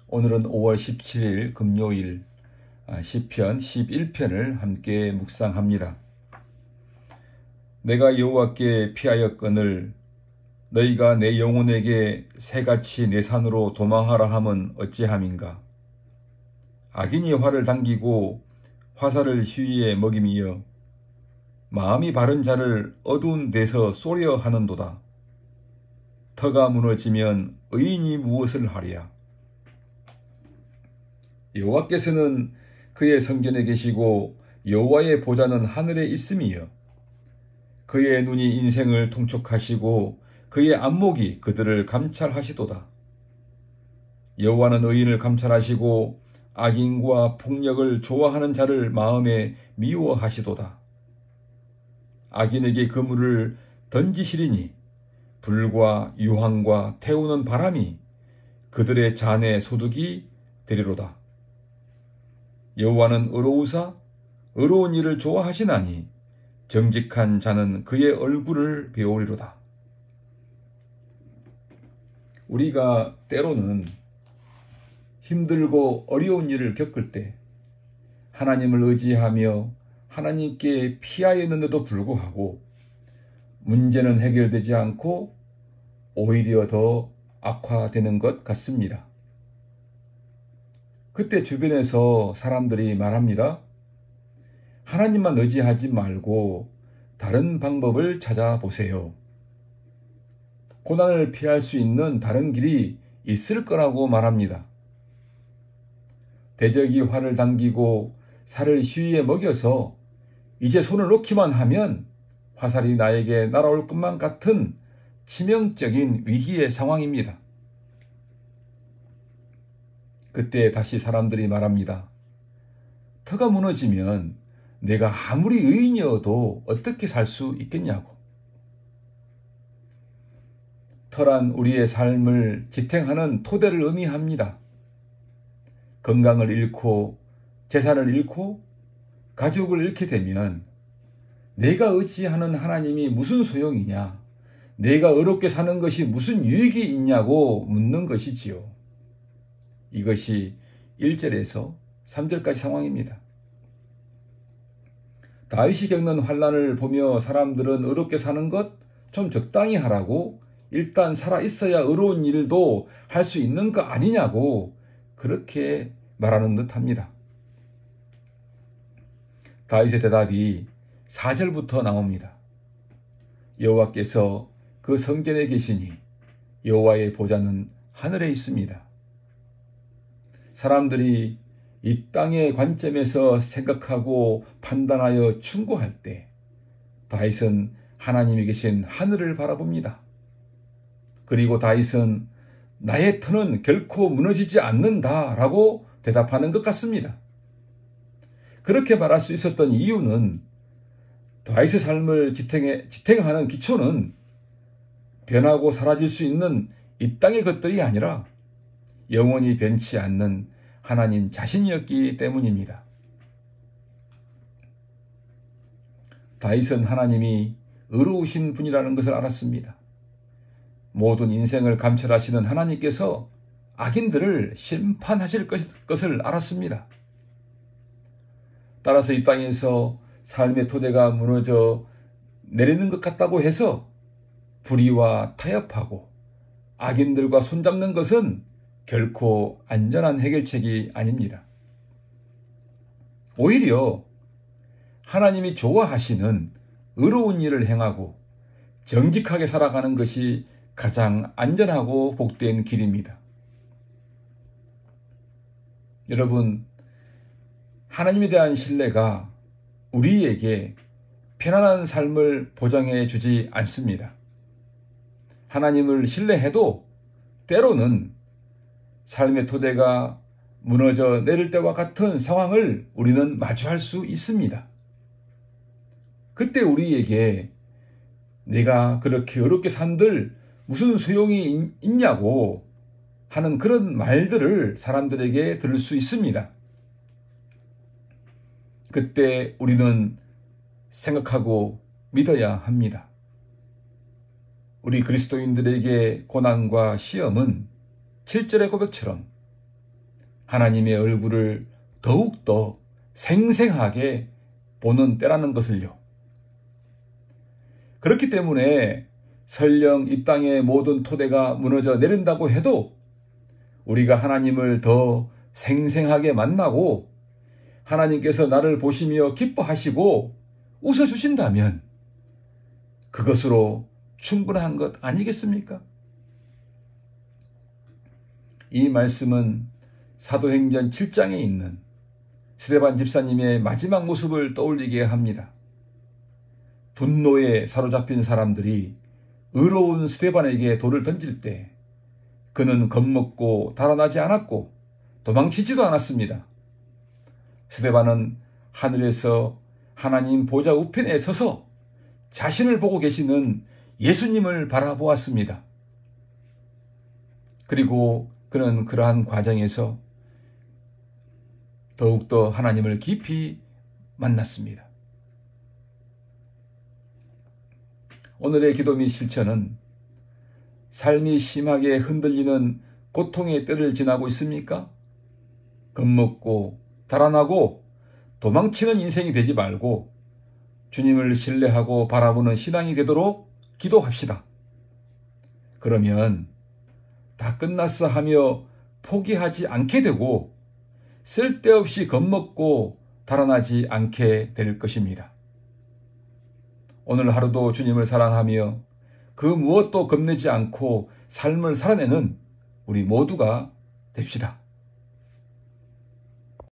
오늘은 5월 17일 금요일 시편 11편을 함께 묵상합니다. 내가 여호와께 피하였거늘 너희가 내 영혼에게 새같이 내 산으로 도망하라 함은 어찌함인가. 악인이 활을 당기고 화살을 시위에 먹임이여 마음이 바른 자를 어두운 데서 쏘려 하는도다. 터가 무너지면 의인이 무엇을 하랴. 여호와께서는 그의 성전에 계시고 여호와의 보좌는 하늘에 있음이여 그의 눈이 인생을 통촉하시고 그의 안목이 그들을 감찰하시도다. 여호와는 의인을 감찰하시고 악인과 폭력을 좋아하는 자를 마음에 미워하시도다. 악인에게 그물을 던지시리니 불과 유황과 태우는 바람이 그들의 잔에 소득이 되리로다. 여호와는 의로우사 의로운 일을 좋아하시나니 정직한 자는 그의 얼굴을 배우리로다. 우리가 때로는 힘들고 어려운 일을 겪을 때 하나님을 의지하며 하나님께 피하였는데도 불구하고 문제는 해결되지 않고 오히려 더 악화되는 것 같습니다. 그때 주변에서 사람들이 말합니다. 하나님만 의지하지 말고 다른 방법을 찾아보세요. 고난을 피할 수 있는 다른 길이 있을 거라고 말합니다. 대적이 활을 당기고 살을 시위에 먹여서 이제 손을 놓기만 하면 화살이 나에게 날아올 것만 같은 치명적인 위기의 상황입니다. 그때 다시 사람들이 말합니다. 터가 무너지면 내가 아무리 의인이어도 어떻게 살 수 있겠냐고. 터란 우리의 삶을 지탱하는 토대를 의미합니다. 건강을 잃고 재산을 잃고 가족을 잃게 되면 내가 의지하는 하나님이 무슨 소용이냐, 내가 의롭게 사는 것이 무슨 유익이 있냐고 묻는 것이지요. 이것이 1절에서 3절까지 상황입니다. 다윗이 겪는 환난을 보며 사람들은 의롭게 사는 것 좀 적당히 하라고 일단 살아있어야 의로운 일도 할 수 있는 거 아니냐고 그렇게 말하는 듯합니다. 다윗의 대답이 4절부터 나옵니다. 여호와께서 그 성전에 계시니 여호와의 보좌는 하늘에 있습니다. 사람들이 이 땅의 관점에서 생각하고 판단하여 충고할 때 다윗은 하나님이 계신 하늘을 바라봅니다. 그리고 다윗은 나의 터는 결코 무너지지 않는다라고 대답하는 것 같습니다. 그렇게 말할 수 있었던 이유는 다윗의 삶을 지탱하는 기초는 변하고 사라질 수 있는 이 땅의 것들이 아니라 영원히 변치 않는 하나님 자신이었기 때문입니다. 다윗은 하나님이 의로우신 분이라는 것을 알았습니다. 모든 인생을 감찰하시는 하나님께서 악인들을 심판하실 것을 알았습니다. 따라서 이 땅에서 삶의 토대가 무너져 내리는 것 같다고 해서 불의와 타협하고 악인들과 손잡는 것은 결코 안전한 해결책이 아닙니다. 오히려 하나님이 좋아하시는 의로운 일을 행하고 정직하게 살아가는 것이 가장 안전하고 복된 길입니다. 여러분, 하나님에 대한 신뢰가 우리에게 편안한 삶을 보장해 주지 않습니다. 하나님을 신뢰해도 때로는 삶의 토대가 무너져 내릴 때와 같은 상황을 우리는 마주할 수 있습니다. 그때 우리에게 내가 그렇게 어렵게 산들 무슨 소용이 있냐고 하는 그런 말들을 사람들에게 들을 수 있습니다. 그때 우리는 생각하고 믿어야 합니다. 우리 그리스도인들에게 고난과 시험은 7절의 고백처럼 하나님의 얼굴을 더욱더 생생하게 보는 때라는 것을요. 그렇기 때문에 설령 이 땅의 모든 토대가 무너져 내린다고 해도 우리가 하나님을 더 생생하게 만나고 하나님께서 나를 보시며 기뻐하시고 웃어주신다면 그것으로 충분한 것 아니겠습니까? 이 말씀은 사도행전 7장에 있는 스데반 집사님의 마지막 모습을 떠올리게 합니다. 분노에 사로잡힌 사람들이 의로운 스데반에게 돌을 던질 때 그는 겁먹고 달아나지 않았고 도망치지도 않았습니다. 스데반은 하늘에서 하나님 보좌 우편에 서서 자신을 보고 계시는 예수님을 바라보았습니다. 그리고 그는 그러한 과정에서 더욱더 하나님을 깊이 만났습니다. 오늘의 기도 및 실천은 삶이 심하게 흔들리는 고통의 때를 지나고 있습니까? 겁먹고 달아나고 도망치는 인생이 되지 말고 주님을 신뢰하고 바라보는 신앙이 되도록 기도합시다. 그러면 다 끝났어 하며 포기하지 않게 되고 쓸데없이 겁먹고 달아나지 않게 될 것입니다. 오늘 하루도 주님을 사랑하며 그 무엇도 겁내지 않고 삶을 살아내는 우리 모두가 됩시다.